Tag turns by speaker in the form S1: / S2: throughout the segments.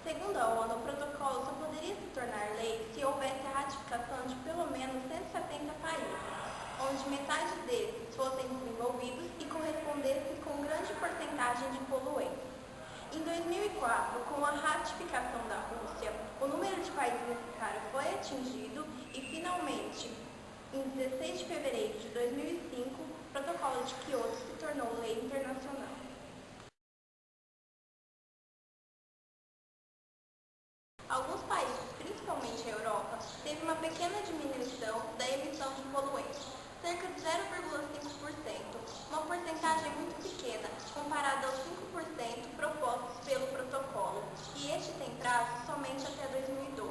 S1: Segundo a ONU, o protocolo só poderia se tornar lei se houvesse a ratificação de pelo menos 170 países, onde metade desses fossem desenvolvidos e correspondessem com grande porcentagem de poluentes. Em 2004, com a ratificação da Rússia, o número de países necessário foi atingido e, finalmente, em 16 de fevereiro de 2005, o Protocolo de Kyoto se tornou lei internacional. Alguns países, principalmente a Europa, teve uma pequena diminuição da emissão de poluentes, cerca de 0,5%, uma porcentagem muito pequena comparada aos 5% propostos pelo protocolo, e este tem prazo somente até 2012.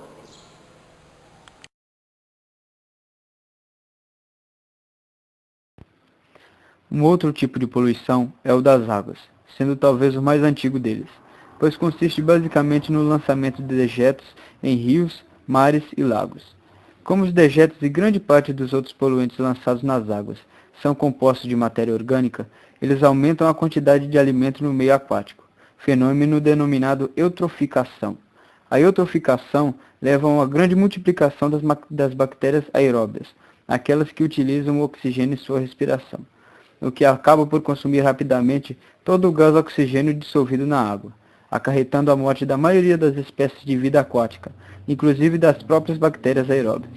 S2: Um outro tipo de poluição é o das águas, sendo talvez o mais antigo deles, pois consiste basicamente no lançamento de dejetos em rios, mares e lagos. Como os dejetos e grande parte dos outros poluentes lançados nas águas são compostos de matéria orgânica, eles aumentam a quantidade de alimento no meio aquático, fenômeno denominado eutroficação. A eutroficação leva a uma grande multiplicação das bactérias aeróbias, aquelas que utilizam o oxigênio em sua respiração, o que acaba por consumir rapidamente todo o gás oxigênio dissolvido na água, acarretando a morte da maioria das espécies de vida aquática, inclusive das próprias bactérias aeróbias.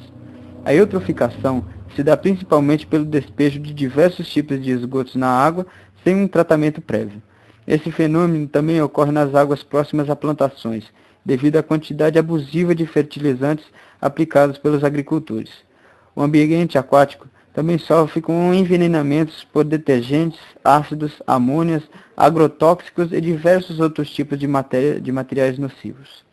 S2: A eutroficação se dá principalmente pelo despejo de diversos tipos de esgotos na água sem um tratamento prévio. Esse fenômeno também ocorre nas águas próximas a plantações, devido à quantidade abusiva de fertilizantes aplicados pelos agricultores. O ambiente aquático também sofre com envenenamentos por detergentes, ácidos, amônias, agrotóxicos e diversos outros tipos de materiais nocivos.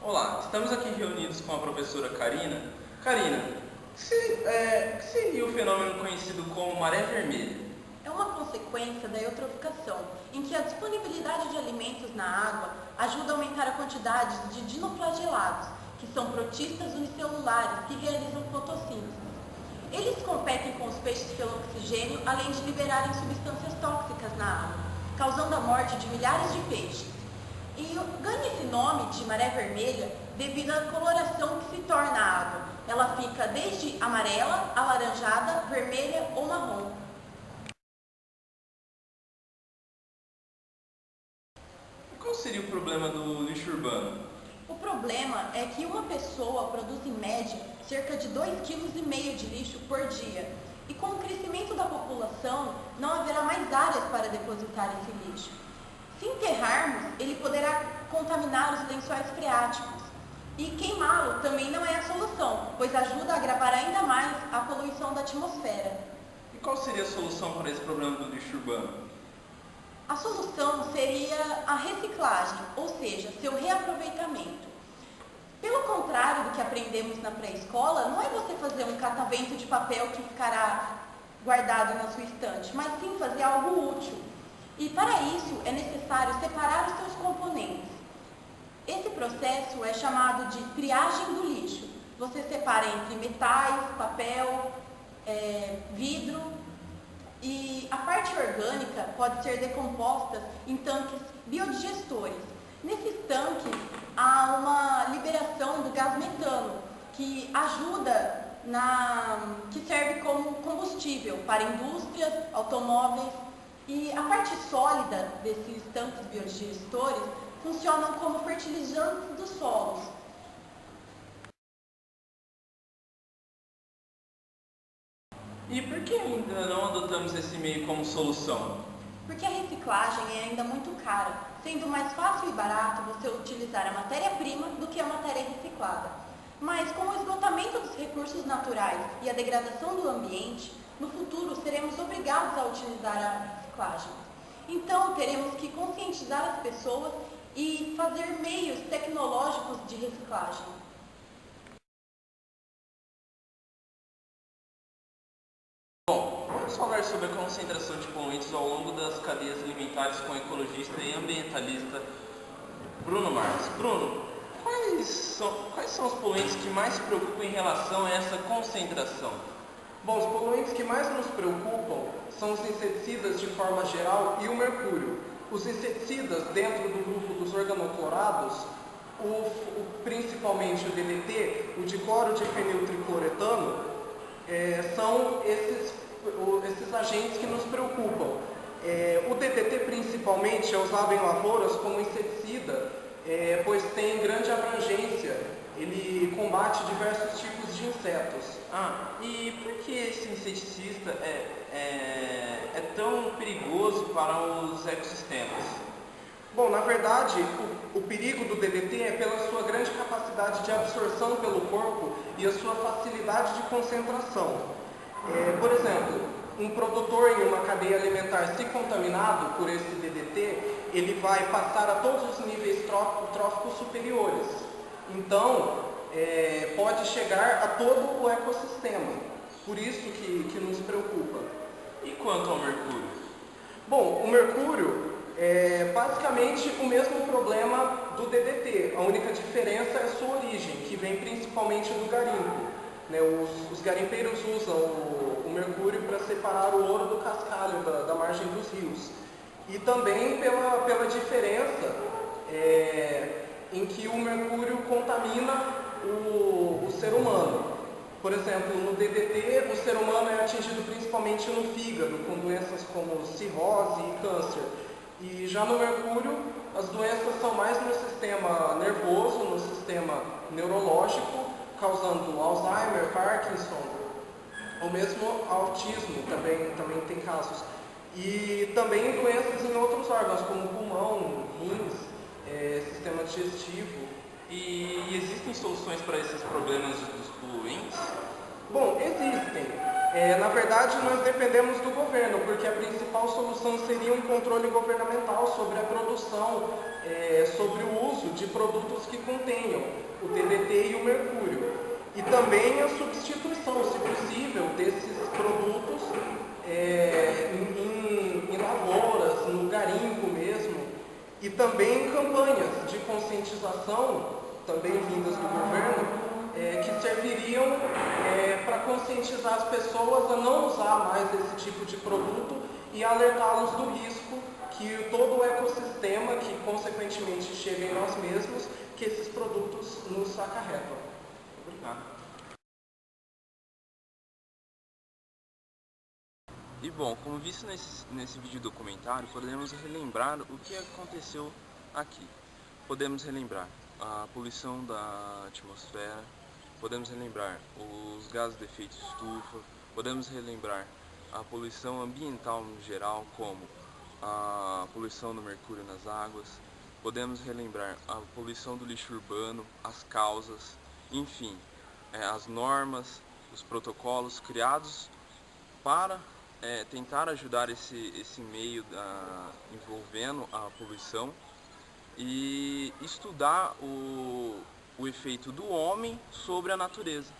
S3: Olá, estamos aqui reunidos com a professora Karina. Karina, o que seria o fenômeno conhecido como maré vermelha?
S1: É uma consequência da eutroficação, em que a disponibilidade de alimentos na água ajuda a aumentar a quantidade de dinoflagelados, que são protistas unicelulares que realizam fotossíntese. Eles competem com os peixes pelo oxigênio, além de liberarem substâncias tóxicas na água, causando a morte de milhares de peixes. E ganha esse nome de maré vermelha devido à coloração que se torna a água. Ela fica desde amarela, alaranjada, vermelha ou marrom.
S3: E qual seria o problema do lixo urbano?
S1: O problema é que uma pessoa produz em média cerca de 2,5 kg de lixo por dia. E com o crescimento da população, não haverá mais áreas para depositar esse lixo. Se enterrarmos, ele poderá contaminar os lençóis freáticos. E queimá-lo também não é a solução, pois ajuda a agravar ainda mais a poluição da atmosfera.
S3: E qual seria a solução para esse problema do lixo urbano?
S1: A solução seria a reciclagem, ou seja, seu reaproveitamento. Pelo contrário do que aprendemos na pré-escola, não é você fazer um catavento de papel que ficará guardado na sua estante, mas sim fazer algo útil. E para isso é necessário separar os seus componentes. Esse processo é chamado de triagem do lixo. Você separa entre metais, papel, vidro, e a parte orgânica pode ser decomposta em tanques biodigestores. Nesses tanques há uma liberação do gás metano, que ajuda que serve como combustível para indústrias, automóveis. E a parte sólida desses tanques biodigestores funcionam como fertilizantes dos solos.
S3: E por que ainda não adotamos esse meio como solução?
S1: Porque a reciclagem é ainda muito cara, sendo mais fácil e barato você utilizar a matéria-prima do que a matéria reciclada. Mas com o esgotamento dos recursos naturais e a degradação do ambiente, no futuro seremos obrigados a utilizar a reciclagem. Então teremos que conscientizar as pessoas e fazer meios tecnológicos de reciclagem.
S3: Bom, vamos falar sobre a concentração de poluentes ao longo das cadeias alimentares com o ecologista e ambientalista Bruno Marques. Bruno, quais são os poluentes que mais se preocupam em relação a essa concentração?
S4: Bom, os poluentes que mais nos preocupam são os inseticidas de forma geral e o mercúrio. Os inseticidas, dentro do grupo dos organoclorados, principalmente o DDT, o dicloro de feniltricloretano, são esses agentes que nos preocupam. O DDT principalmente é usado em lavouras como inseticida, pois tem grande abrangência, ele combate diversos tipos de insetos.
S3: E por que esse inseticida é tão perigoso para os ecossistemas?
S4: Bom, na verdade, o perigo do DDT é pela sua grande capacidade de absorção pelo corpo e a sua facilidade de concentração. Por exemplo, um produtor em uma cadeia alimentar se contaminado por esse DDT, ele vai passar a todos os níveis tróficos superiores. Então, pode chegar a todo o ecossistema. Por isso que nos preocupa.
S3: E quanto ao mercúrio?
S4: Bom, o mercúrio é basicamente o mesmo problema do DDT. A única diferença é a sua origem, que vem principalmente do garimpo. Os garimpeiros usam o mercúrio para separar o ouro do cascalho da margem dos rios. E também pela diferença em que o mercúrio contamina o ser humano. Por exemplo, no DDT, o ser humano é atingido principalmente no fígado, com doenças como cirrose e câncer. E já no mercúrio, as doenças são mais no sistema nervoso, no sistema neurológico, causando Alzheimer, Parkinson, ou mesmo autismo, também tem casos. E também doenças em outros órgãos, como pulmão, rins, sistema digestivo.
S3: E existem soluções para esses problemas dos poluentes?
S4: Bom, existem. Na verdade, nós dependemos do governo, porque a principal solução seria um controle governamental sobre a produção, sobre o uso de produtos que contenham o DDT e o mercúrio. E também a substituição, se possível, desses produtos em lavouras, no garimpo mesmo. E também campanhas de conscientização, também vindas do governo, que serviriam para conscientizar as pessoas a não usar mais esse tipo de produto e alertá-los do risco que todo o ecossistema, que consequentemente chega em nós mesmos, que esses produtos nos acarretam.
S3: Obrigado. E bom, como visto nesse vídeo documentário, podemos relembrar o que aconteceu aqui. Podemos relembrar a poluição da atmosfera, podemos relembrar os gases de efeito estufa, podemos relembrar a poluição ambiental no geral, como a poluição do mercúrio nas águas, podemos relembrar a poluição do lixo urbano, as causas, enfim, as normas, os protocolos criados para tentar ajudar esse meio envolvendo a poluição e estudar o efeito do homem sobre a natureza.